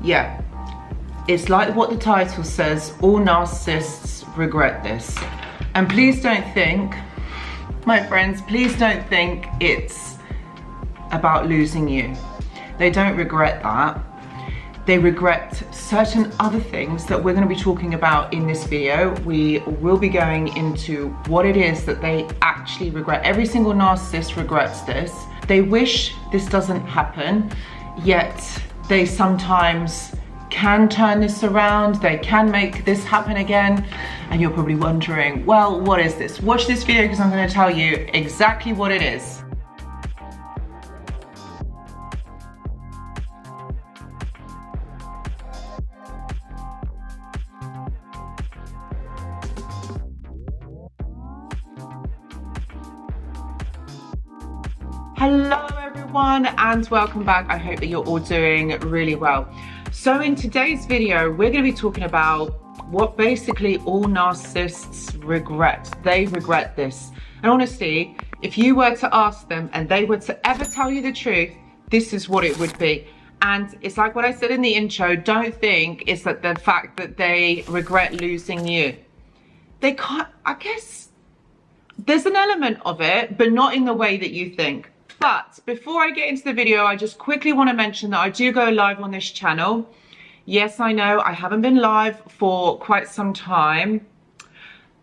Yeah, it's like what the title says, all narcissists regret this. And please don't think, my friends, please don't think it's about losing you. They don't regret that. They regret certain other things that we're going to be talking about in this video. We will be going into what it is that they actually regret. Every single narcissist regrets this. They wish this doesn't happen, yet they sometimes can turn this around. They can make this happen again. And you're probably wondering, well, what is this? Watch this video because I'm going to tell you exactly what it is. Hello everyone and welcome back. I hope that you're all doing really well. So in today's video, we're going to be talking about what basically all narcissists regret. They regret this. And honestly, if you were to ask them and they were to ever tell you the truth, this is what it would be. And it's like what I said in the intro, don't think it's that the fact that they regret losing you. They can't, I guess, there's an element of it, but not in the way that you think. But before I get into the video, I just quickly want to mention that I do go live on this channel. Yes, I know I haven't been live for quite some time,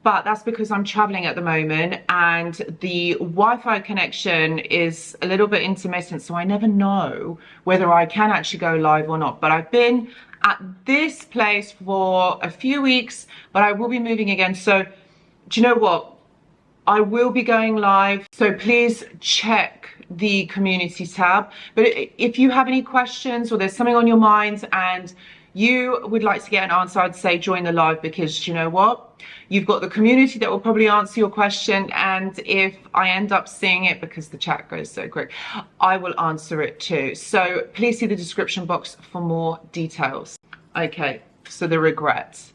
but that's because I'm traveling at the moment and the Wi-Fi connection is a little bit intermittent, so I never know whether I can actually go live or not. But I've been at this place for a few weeks, but I will be moving again. So do you know what? I will be going live, so please check the community tab. But if you have any questions or there's something on your mind and you would like to get an answer, I'd say join the live, because you know what? You've got the community that will probably answer your question, and if I end up seeing it, because the chat goes so quick, I will answer it too. So please see the description box for more details. Okay, so the regrets.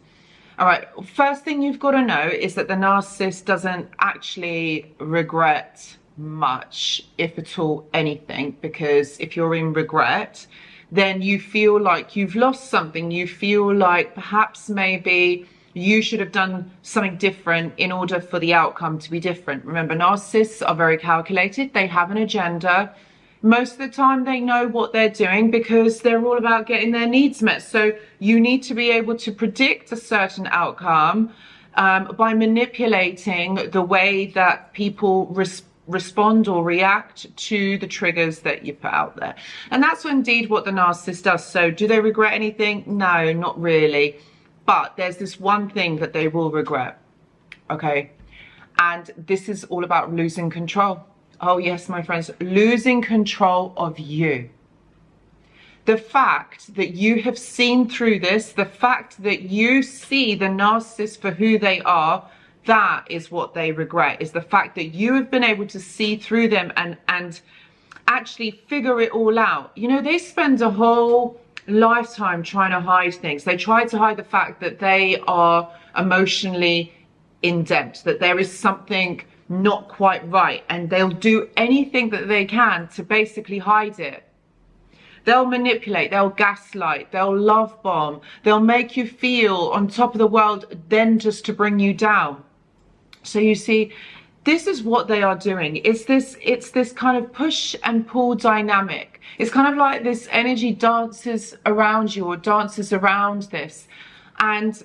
All right, first thing you've got to know is that the narcissist doesn't actually regret much, if at all anything, because if you're in regret, then you feel like you've lost something. You feel like perhaps maybe you should have done something different in order for the outcome to be different. Remember, narcissists are very calculated. They have an agenda. Most of the time they know what they're doing because they're all about getting their needs met. So you need to be able to predict a certain outcome by manipulating the way that people respond or react to the triggers that you put out there. And that's indeed what the narcissist does. So do they regret anything? No, not really. But there's this one thing that they will regret. Okay. And this is all about losing control. Oh yes, my friends, losing control of you. The fact that you have seen through this, the fact that you see the narcissist for who they are, that is what they regret, is the fact that you have been able to see through them and actually figure it all out. You know, they spend a whole lifetime trying to hide things. They try to hide the fact that they are emotionally in debt, that there is something not quite right, and they'll do anything that they can to basically hide it. They'll manipulate, they'll gaslight, they'll love bomb, they'll make you feel on top of the world, then just to bring you down. So you see, this is what they are doing. It's this kind of push and pull dynamic. It's kind of like this energy dances around you or dances around this. And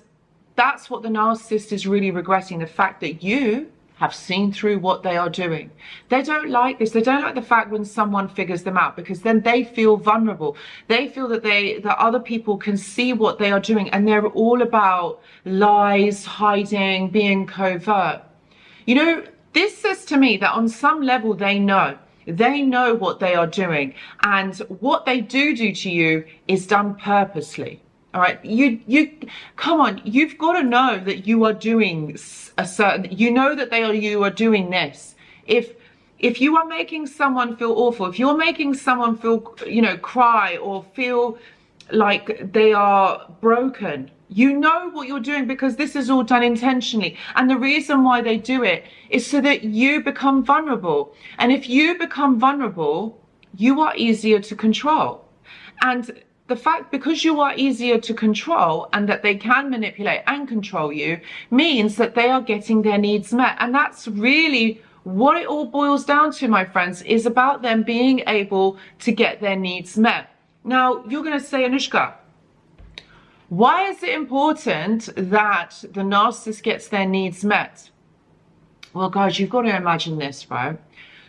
that's what the narcissist is really regretting, the fact that you have seen through what they are doing. They don't like this. They don't like the fact when someone figures them out, because then they feel vulnerable. They feel that that other people can see what they are doing, and they're all about lies, hiding, being covert. You know, this says to me that on some level they know what they are doing, and what they do to you is done purposely. All right, you come on, you've got to know that you are doing a certain, you know that you are doing this. If you are making someone feel awful, if you're making someone feel, you know, cry or feel like they are broken, you know what you're doing, because this is all done intentionally. And the reason why they do it is so that you become vulnerable. And if you become vulnerable, you are easier to control. And the fact, because you are easier to control and that they can manipulate and control you, means that they are getting their needs met. And that's really what it all boils down to, my friends, is about them being able to get their needs met. Now, you're going to say, Anushka, why is it important that the narcissist gets their needs met? Well, guys, you've got to imagine this, right?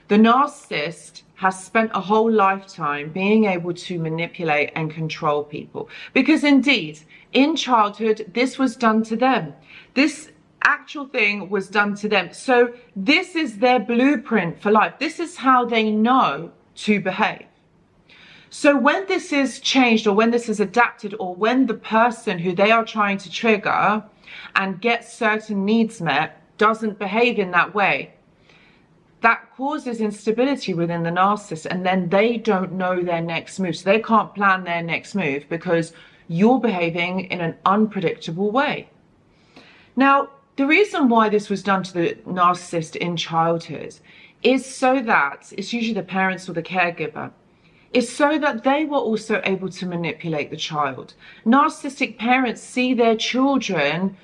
The narcissist has spent a whole lifetime being able to manipulate and control people. Because indeed, in childhood, this was done to them. This actual thing was done to them. So this is their blueprint for life. This is how they know to behave. So when this is changed, or when this is adapted, or when the person who they are trying to trigger and get certain needs met doesn't behave in that way, that causes instability within the narcissist, and then they don't know their next move. So they can't plan their next move because you're behaving in an unpredictable way. Now, the reason why this was done to the narcissist in childhood is so that, it's usually the parents or the caregiver, is so that they were also able to manipulate the child. Narcissistic parents see their children,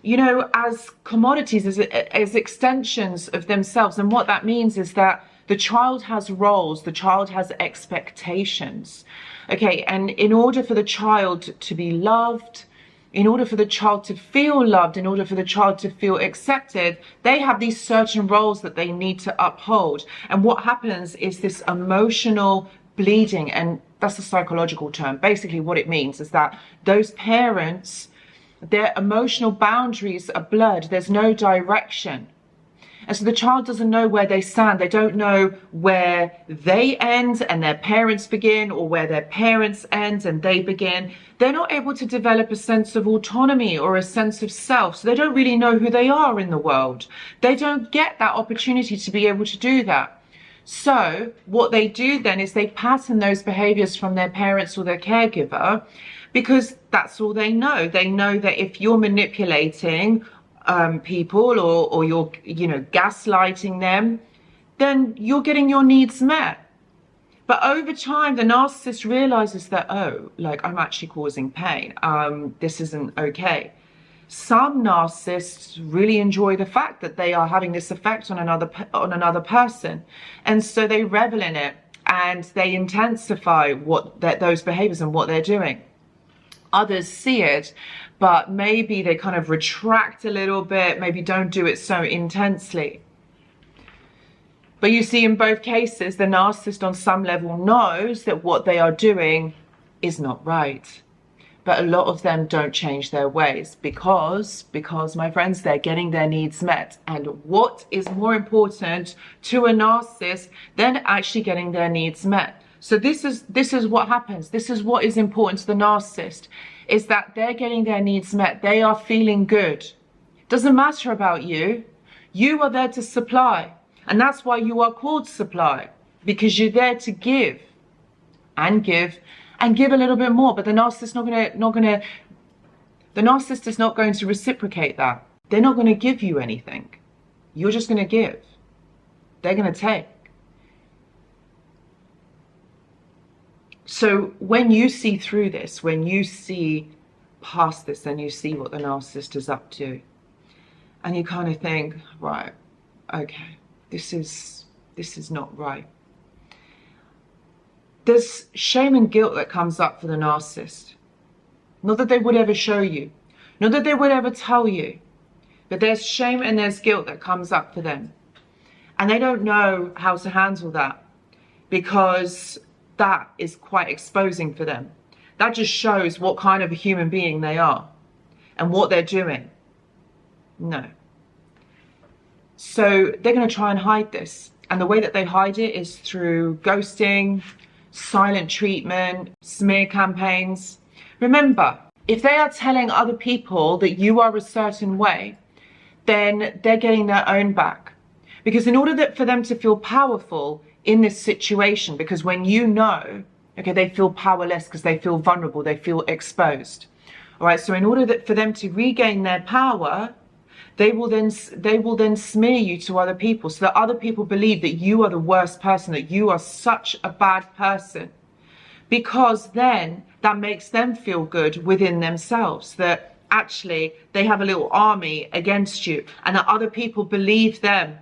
you know, as commodities, as extensions of themselves. And what that means is that the child has roles, the child has expectations. Okay, and in order for the child to be loved, in order for the child to feel loved, in order for the child to feel accepted, they have these certain roles that they need to uphold. And what happens is this emotional bleeding, and that's a psychological term. Basically what it means is that those parents, their emotional boundaries are blurred. There's no direction. And so the child doesn't know where they stand. They don't know where they end and their parents begin, or where their parents end and they begin. They're not able to develop a sense of autonomy or a sense of self. So they don't really know who they are in the world. They don't get that opportunity to be able to do that. So what they do then is they pattern those behaviors from their parents or their caregiver, because that's all they know. They know that if you're manipulating people, or you're, you know, gaslighting them, then you're getting your needs met. But over time, the narcissist realizes that, oh, like, I'm actually causing pain. This isn't okay. Some narcissists really enjoy the fact that they are having this effect on another person, and so they revel in it and they intensify those behaviors and what they're doing. Others see it, but maybe they kind of retract a little bit, maybe don't do it so intensely. But you see, in both cases, the narcissist on some level knows that what they are doing is not right. But a lot of them don't change their ways because, my friends, they're getting their needs met. And what is more important to a narcissist than actually getting their needs met? So this is what happens. This is what is important to the narcissist, is that they're getting their needs met. They are feeling good. Doesn't matter about you. You are there to supply. And that's why you are called supply, because you're there to give and give and give a little bit more. But the narcissist the narcissist is not going to reciprocate that. They're not going to give you anything. You're just going to give. They're going to take. So when you see through this, when you see past this, then you see what the narcissist is up to, and you kind of think, right, okay, this is not right. There's shame and guilt that comes up for the narcissist. Not that they would ever show you, not that they would ever tell you, but there's shame and there's guilt that comes up for them. And they don't know how to handle that, because that is quite exposing for them. That just shows what kind of a human being they are and what they're doing. No. So they're going to try and hide this. And the way that they hide it is through ghosting, silent treatment, smear campaigns. Remember, if they are telling other people that you are a certain way, then they're getting their own back. Because in order for them to feel powerful in this situation, because when you know, okay, they feel powerless because they feel vulnerable, they feel exposed. All right, so in order for them to regain their power, they will then smear you to other people, so that other people believe that you are the worst person, that you are such a bad person. Because then that makes them feel good within themselves, that actually they have a little army against you, and that other people believe them,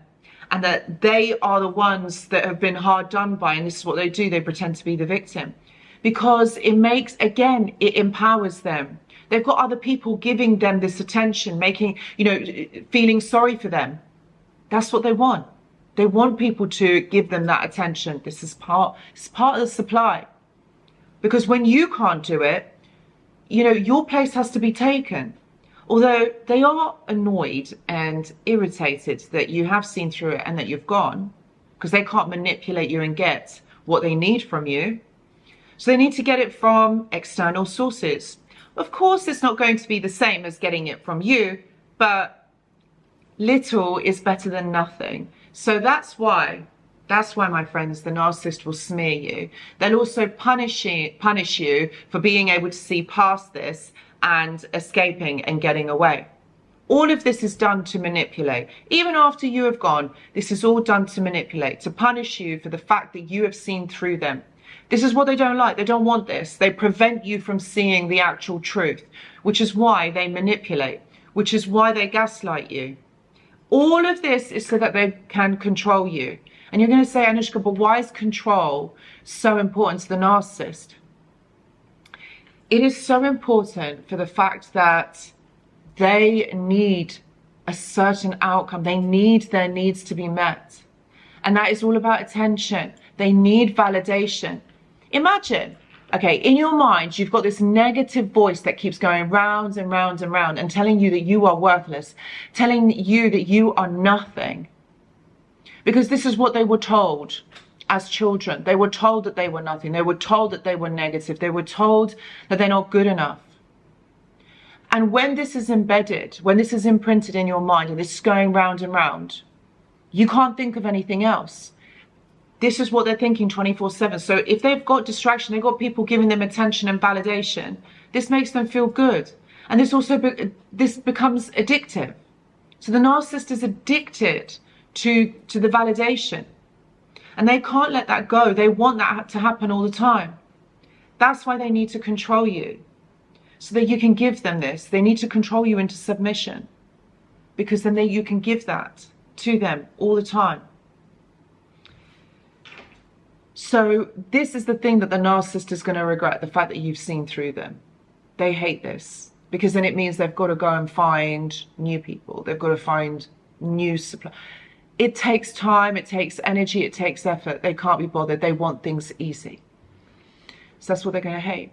and that they are the ones that have been hard done by, and this is what they do, they pretend to be the victim. Because it makes, again, it empowers them. They've got other people giving them this attention, making, feeling sorry for them. That's what they want. They want people to give them that attention. It's part of the supply. Because when you can't do it, your place has to be taken. Although they are annoyed and irritated that you have seen through it and that you've gone, because they can't manipulate you and get what they need from you. So they need to get it from external sources. Of course, it's not going to be the same as getting it from you, but little is better than nothing. So that's why, my friends, the narcissist will smear you. They'll also punish you for being able to see past this and escaping and getting away. All of this is done to manipulate. Even after you have gone, this is all done to manipulate, to punish you for the fact that you have seen through them. This is what they don't like. They don't want this. They prevent you from seeing the actual truth, which is why they manipulate, which is why they gaslight you. All of this is so that they can control you. And you're going to say, Anushka, but why is control so important to the narcissist? It is so important for the fact that they need a certain outcome. They need their needs to be met. And that is all about attention. They need validation. Imagine, okay, in your mind, you've got this negative voice that keeps going round and round and round and telling you that you are worthless, telling you that you are nothing. Because this is what they were told as children. They were told that they were nothing. They were told that they were negative. They were told that they're not good enough. And when this is embedded, when this is imprinted in your mind and this is going round and round, you can't think of anything else. This is what they're thinking 24/7. So if they've got distraction, they've got people giving them attention and validation, this makes them feel good. And this becomes addictive. So the narcissist is addicted to the validation. And they can't let that go. They want that to happen all the time. That's why they need to control you. So that you can give them this. They need to control you into submission. Because then you can give that to them all the time. So this is the thing that the narcissist is going to regret, the fact that you've seen through them. They hate this because then it means they've got to go and find new people. They've got to find new supply. It takes time, it takes energy, it takes effort. They can't be bothered. They want things easy. So that's what they're going to hate.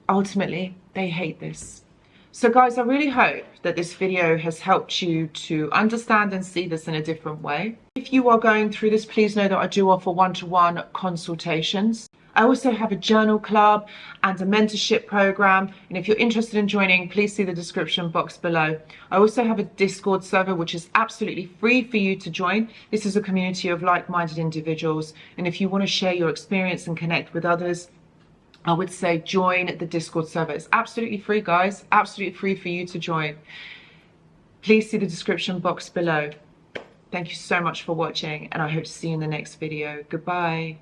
Ultimately, they hate this. So guys, I really hope that this video has helped you to understand and see this in a different way. If you are going through this, please know that I do offer one-to-one consultations. I also have a journal club and a mentorship program. And if you're interested in joining, please see the description box below. I also have a Discord server, which is absolutely free for you to join. This is a community of like-minded individuals. And if you want to share your experience and connect with others, I would say join the Discord server. It's absolutely free, guys. Absolutely free for you to join. Please see the description box below. Thank you so much for watching, and I hope to see you in the next video. Goodbye.